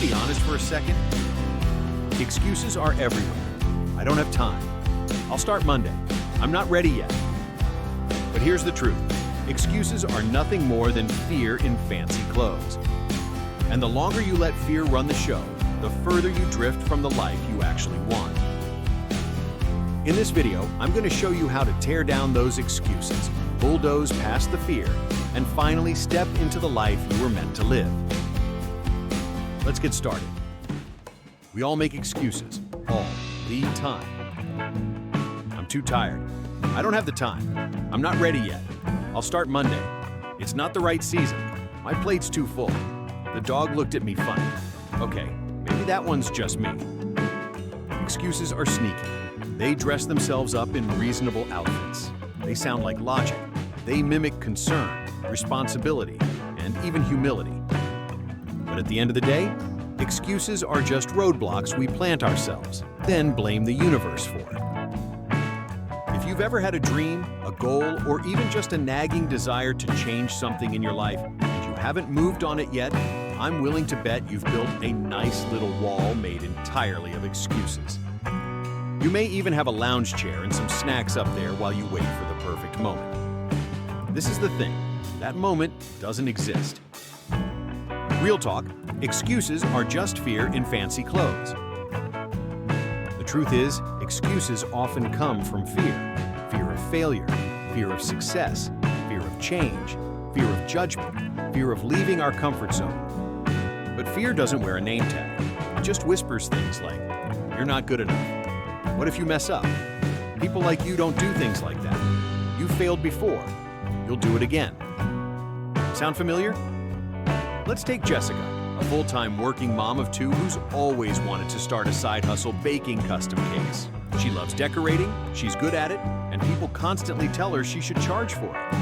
we be honest for a second? Excuses are everywhere. I don't have time. I'll start Monday. I'm not ready yet. But here's the truth. Excuses are nothing more than fear in fancy clothes. And the longer you let fear run the show, the further you drift from the life you actually want. In this video, I'm going to show you how to tear down those excuses, bulldoze past the fear, and finally step into the life you were meant to live. Let's get started. We all make excuses, all the time. I'm too tired. I don't have the time. I'm not ready yet. I'll start Monday. It's not the right season. My plate's too full. The dog looked at me funny. Okay, maybe that one's just me. Excuses are sneaky. They dress themselves up in reasonable outfits. They sound like logic. They mimic concern, responsibility, and even humility. But at the end of the day, excuses are just roadblocks we plant ourselves, then blame the universe for. If you've ever had a dream, a goal, or even just a nagging desire to change something in your life, and you haven't moved on it yet, I'm willing to bet you've built a nice little wall made entirely of excuses. You may even have a lounge chair and some snacks up there while you wait for the perfect moment. This is the thing, that moment doesn't exist. Real talk, excuses are just fear in fancy clothes. The truth is, excuses often come from fear. Fear of failure, fear of success, fear of change, fear of judgment, fear of leaving our comfort zone. But fear doesn't wear a name tag. It just whispers things like, "You're not good enough. What if you mess up? People like you don't do things like that. You failed before. You'll do it again." Sound familiar? Let's take Jessica, a full-time working mom of two who's always wanted to start a side hustle baking custom cakes. She loves decorating, she's good at it, and people constantly tell her she should charge for it.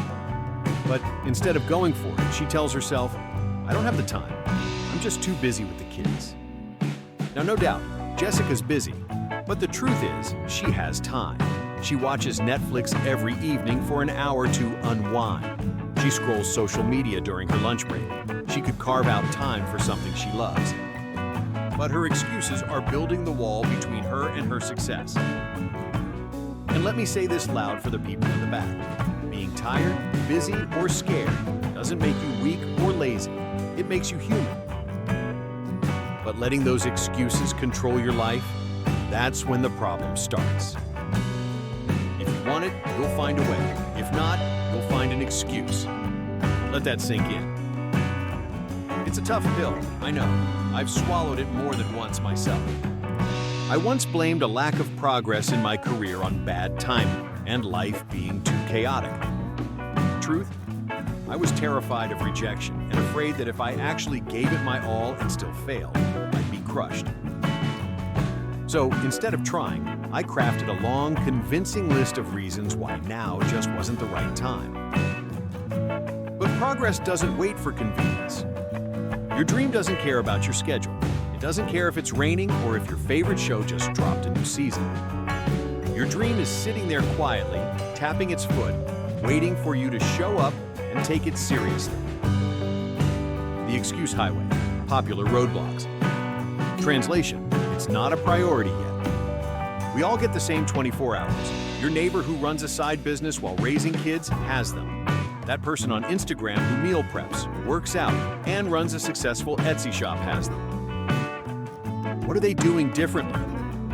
But instead of going for it, she tells herself, "I don't have the time. I'm just too busy with the kids." Now, no doubt, Jessica's busy, but the truth is, she has time. She watches Netflix every evening for an hour to unwind. She scrolls social media during her lunch break. She could carve out time for something she loves. But her excuses are building the wall between her and her success. And let me say this loud for the people in the back. Being tired, busy, or scared doesn't make you weak or lazy. It makes you human. But letting those excuses control your life, that's when the problem starts. If you want it, you'll find a way. If not, you'll find an excuse. Let that sink in. It's a tough pill, I know. I've swallowed it more than once myself. I once blamed a lack of progress in my career on bad timing and life being too chaotic. Truth? I was terrified of rejection and afraid that if I actually gave it my all and still failed, I'd be crushed. So instead of trying, I crafted a long, convincing list of reasons why now just wasn't the right time. But progress doesn't wait for convenience. Your dream doesn't care about your schedule. It doesn't care if it's raining or if your favorite show just dropped a new season. Your dream is sitting there quietly, tapping its foot, waiting for you to show up and take it seriously. The excuse highway, popular roadblocks. Translation, it's not a priority yet. We all get the same 24 hours. Your neighbor who runs a side business while raising kids has them. That person on Instagram who meal preps, works out, and runs a successful Etsy shop has them. What are they doing differently?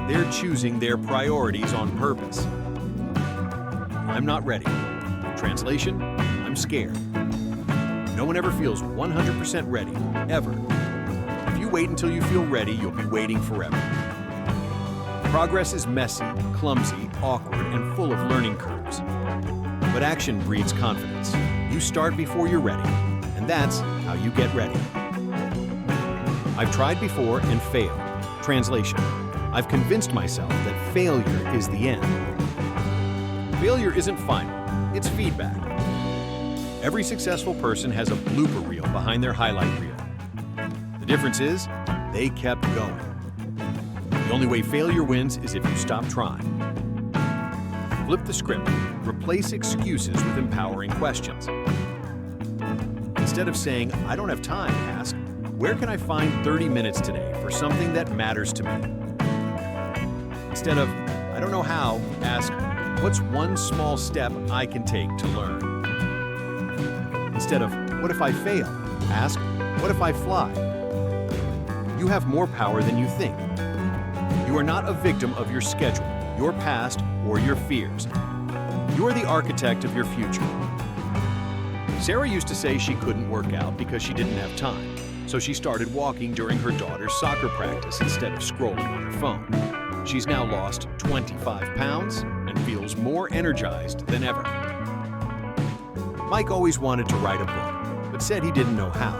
They're choosing their priorities on purpose. I'm not ready. Translation, I'm scared. No one ever feels 100% ready, ever. If you wait until you feel ready, you'll be waiting forever. Progress is messy, clumsy, awkward, and full of learning curves. But action breeds confidence. You start before you're ready, and that's how you get ready. I've tried before and failed. Translation, I've convinced myself that failure is the end. Failure isn't final, it's feedback. Every successful person has a blooper reel behind their highlight reel. The difference is, they kept going. The only way failure wins is if you stop trying. Flip the script. Replace excuses with empowering questions. Instead of saying, "I don't have time," ask, where can I find 30 minutes today for something that matters to me? Instead of, I don't know how, ask, what's one small step I can take to learn? Instead of, what if I fail? Ask, what if I fly? You have more power than you think. You are not a victim of your schedule, your past, or your fears. You are the architect of your future. Sarah used to say she couldn't work out because she didn't have time, so she started walking during her daughter's soccer practice instead of scrolling on her phone. She's now lost 25 pounds and feels more energized than ever. Mike always wanted to write a book, but said he didn't know how.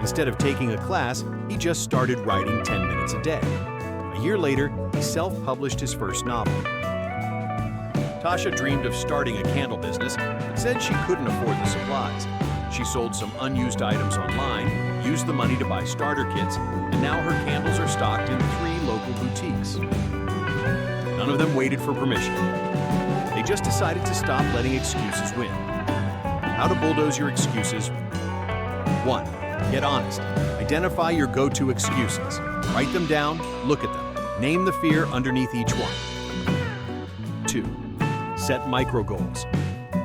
Instead of taking a class, he just started writing 10 minutes a day. A year later, he self-published his first novel. Tasha dreamed of starting a candle business, but said she couldn't afford the supplies. She sold some unused items online, used the money to buy starter kits, and now her candles are stocked in 3 local boutiques. None of them waited for permission. They just decided to stop letting excuses win. How to bulldoze your excuses. 1. Get honest. Identify your go-to excuses. Write them down, look at them. Name the fear underneath each one. 2. Set micro goals.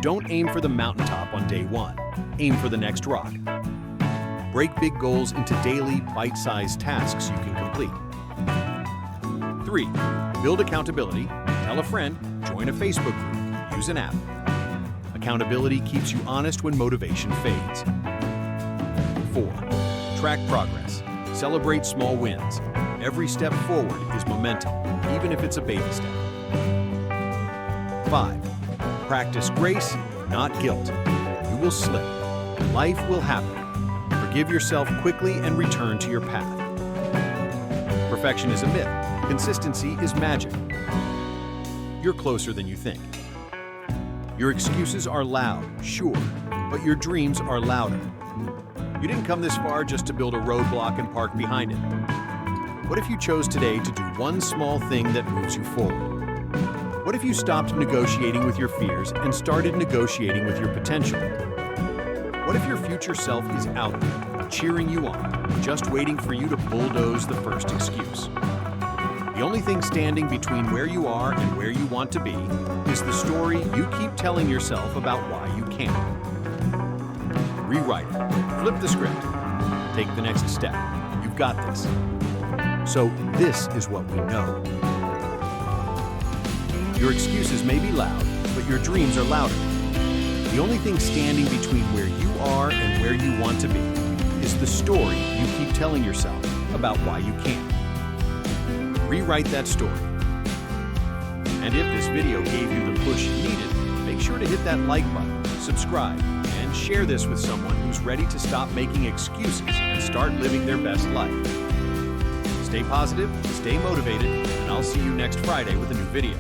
Don't aim for the mountaintop on day 1. Aim for the next rock. Break big goals into daily, bite-sized tasks you can complete. 3. Build accountability. Tell a friend. Join a Facebook group. Use an app. Accountability keeps you honest when motivation fades. 4. Track progress. Celebrate small wins. Every step forward is momentum, even if it's a baby step. 5. Practice grace, not guilt. You will slip. Life will happen. Forgive yourself quickly and return to your path. Perfection is a myth. Consistency is magic. You're closer than you think. Your excuses are loud, sure, but your dreams are louder. You didn't come this far just to build a roadblock and park behind it. What if you chose today to do one small thing that moves you forward? What if you stopped negotiating with your fears and started negotiating with your potential? What if your future self is out there, cheering you on, just waiting for you to bulldoze the first excuse? The only thing standing between where you are and where you want to be is the story you keep telling yourself about why you can't. Rewrite it. Flip the script. Take the next step. You've got this. So this is what we know. Your excuses may be loud, but your dreams are louder. The only thing standing between where you are and where you want to be is the story you keep telling yourself about why you can't. Rewrite that story. And if this video gave you the push you needed, make sure to hit that like button, subscribe, and share this with someone who's ready to stop making excuses and start living their best life. Stay positive, stay motivated, and I'll see you next Friday with a new video.